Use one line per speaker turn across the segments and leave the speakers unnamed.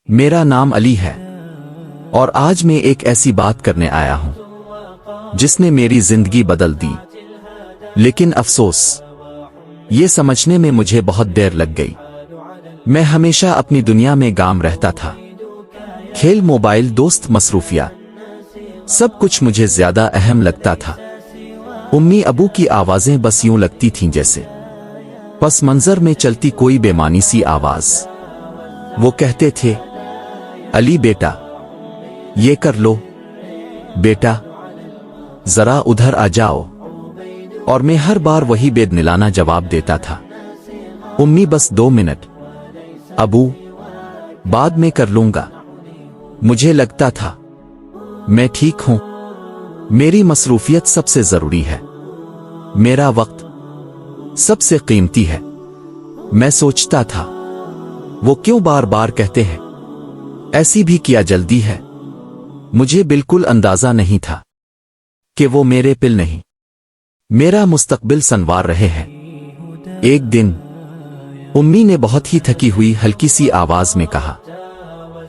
میرا نام علی ہے اور آج میں ایک ایسی بات کرنے آیا ہوں جس نے میری زندگی بدل دی، لیکن افسوس یہ سمجھنے میں مجھے بہت دیر لگ گئی۔ میں ہمیشہ اپنی دنیا میں گام رہتا تھا، کھیل، موبائل، دوست، مصروفیات، سب کچھ مجھے زیادہ اہم لگتا تھا۔ امی ابو کی آوازیں بس یوں لگتی تھیں جیسے پس منظر میں چلتی کوئی بے معنی سی آواز۔ وہ کہتے تھے، علی بیٹا یہ کر لو، بیٹا ذرا ادھر آ جاؤ، اور میں ہر بار وہی بے دلانہ جواب دیتا تھا، امی بس 2 منٹ، ابو بعد میں کر لوں گا۔ مجھے لگتا تھا میں ٹھیک ہوں، میری مصروفیت سب سے ضروری ہے، میرا وقت سب سے قیمتی ہے۔ میں سوچتا تھا وہ کیوں بار بار کہتے ہیں ایسی بھی کیا جلدی ہے؟ مجھے بالکل اندازہ نہیں تھا کہ وہ میرے پل نہیں، میرا مستقبل سنوار رہے ہیں۔ ایک دن امی نے بہت ہی تھکی ہوئی ہلکی سی آواز میں کہا،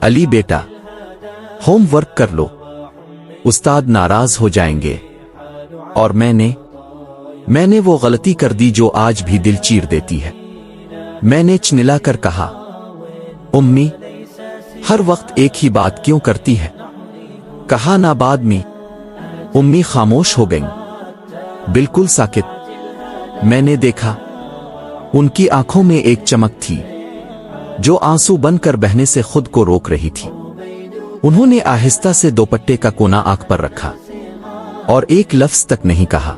علی بیٹا ہوم ورک کر لو، استاد ناراض ہو جائیں گے۔ اور میں نے وہ غلطی کر دی جو آج بھی دل چیر دیتی ہے۔ میں نے چنلا کر کہا، امی ہر وقت ایک ہی بات کیوں کرتی ہے؟ کہا نہ بعد میں۔ امی خاموش ہو گئیں، بالکل ساکت۔ میں نے دیکھا ان کی آنکھوں میں ایک چمک تھی جو آنسو بن کر بہنے سے خود کو روک رہی تھی۔ انہوں نے آہستہ سے دوپٹے کا کونا آنکھ پر رکھا اور ایک لفظ تک نہیں کہا۔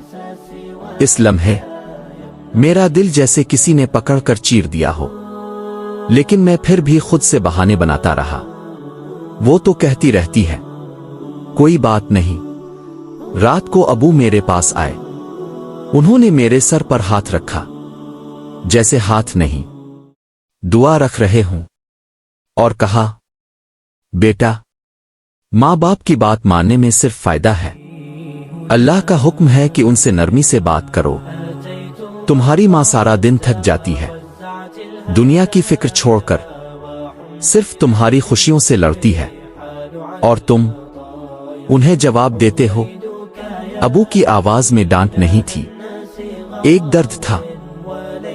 اس لمحے میرا دل جیسے کسی نے پکڑ کر چیر دیا ہو، لیکن میں پھر بھی خود سے بہانے بناتا رہا۔ وہ تو کہتی رہتی ہے کوئی بات نہیں۔ رات کو ابو میرے پاس آئے، انہوں نے میرے سر پر ہاتھ رکھا جیسے ہاتھ نہیں، دعا رکھ رہے ہوں، اور کہا، بیٹا ماں باپ کی بات ماننے میں صرف فائدہ ہے، اللہ کا حکم ہے کہ ان سے نرمی سے بات کرو۔ تمہاری ماں سارا دن تھک جاتی ہے، دنیا کی فکر چھوڑ کر صرف تمہاری خوشیوں سے لڑتی ہے، اور تم انہیں جواب دیتے ہو۔ ابو کی آواز میں ڈانٹ نہیں تھی، ایک درد تھا،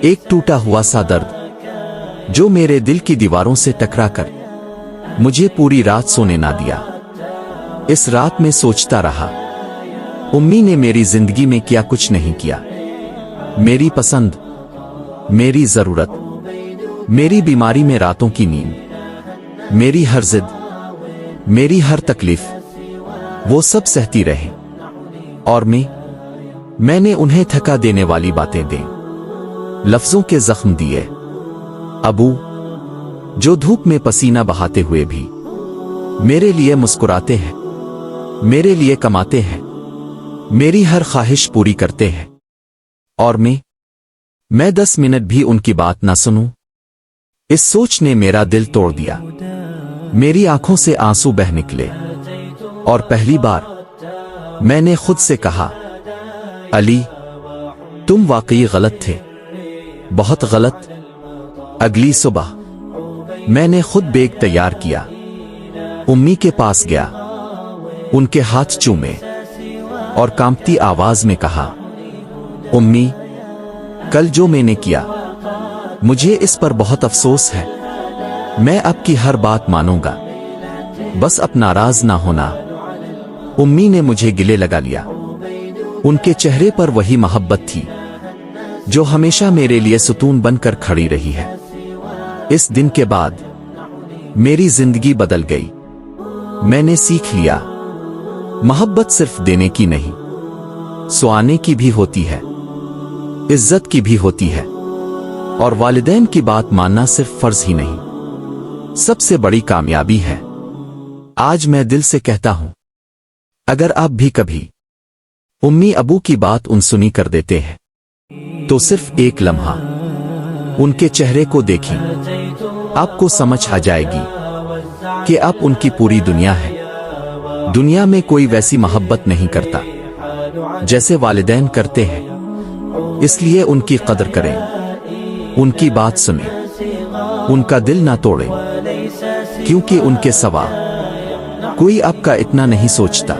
ایک ٹوٹا ہوا سا درد جو میرے دل کی دیواروں سے ٹکرا کر مجھے پوری رات سونے نہ دیا۔ اس رات میں سوچتا رہا، امی نے میری زندگی میں کیا کچھ نہیں کیا، میری پسند، میری ضرورت، میری بیماری میں راتوں کی نیند، میری ہر ضد، میری ہر تکلیف، وہ سب سہتی رہے، اور میں نے انہیں تھکا دینے والی باتیں دیں، لفظوں کے زخم دیے۔ ابو جو دھوپ میں پسینہ بہاتے ہوئے بھی میرے لیے مسکراتے ہیں، میرے لیے کماتے ہیں، میری ہر خواہش پوری کرتے ہیں، اور میں 10 منٹ بھی ان کی بات نہ سنوں۔ اس سوچ نے میرا دل توڑ دیا، میری آنکھوں سے آنسو بہہ نکلے، اور پہلی بار میں نے خود سے کہا، علی تم واقعی غلط تھے، بہت غلط۔ اگلی صبح میں نے خود بیگ تیار کیا، امی کے پاس گیا، ان کے ہاتھ چومے، اور کانپتی آواز میں کہا، امی کل جو میں نے کیا مجھے اس پر بہت افسوس ہے، میں اب کی ہر بات مانوں گا، بس اب ناراض نہ ہونا۔ امی نے مجھے گلے لگا لیا، ان کے چہرے پر وہی محبت تھی جو ہمیشہ میرے لیے ستون بن کر کھڑی رہی ہے۔ اس دن کے بعد میری زندگی بدل گئی۔ میں نے سیکھ لیا، محبت صرف دینے کی نہیں، سوانے کی بھی ہوتی ہے، عزت کی بھی ہوتی ہے، اور والدین کی بات ماننا صرف فرض ہی نہیں، سب سے بڑی کامیابی ہے۔ آج میں دل سے کہتا ہوں، اگر آپ بھی کبھی امی ابو کی بات سنی کر دیتے ہیں تو صرف ایک لمحہ ان کے چہرے کو دیکھیں، آپ کو سمجھ آ جائے گی کہ آپ ان کی پوری دنیا ہے۔ دنیا میں کوئی ویسی محبت نہیں کرتا جیسے والدین کرتے ہیں، اس لیے ان کی قدر کریں، ان کی بات سنیں، ان کا دل نہ توڑیں۔ کیونکہ ان کے سوا کوئی اب کا اتنا نہیں سوچتا۔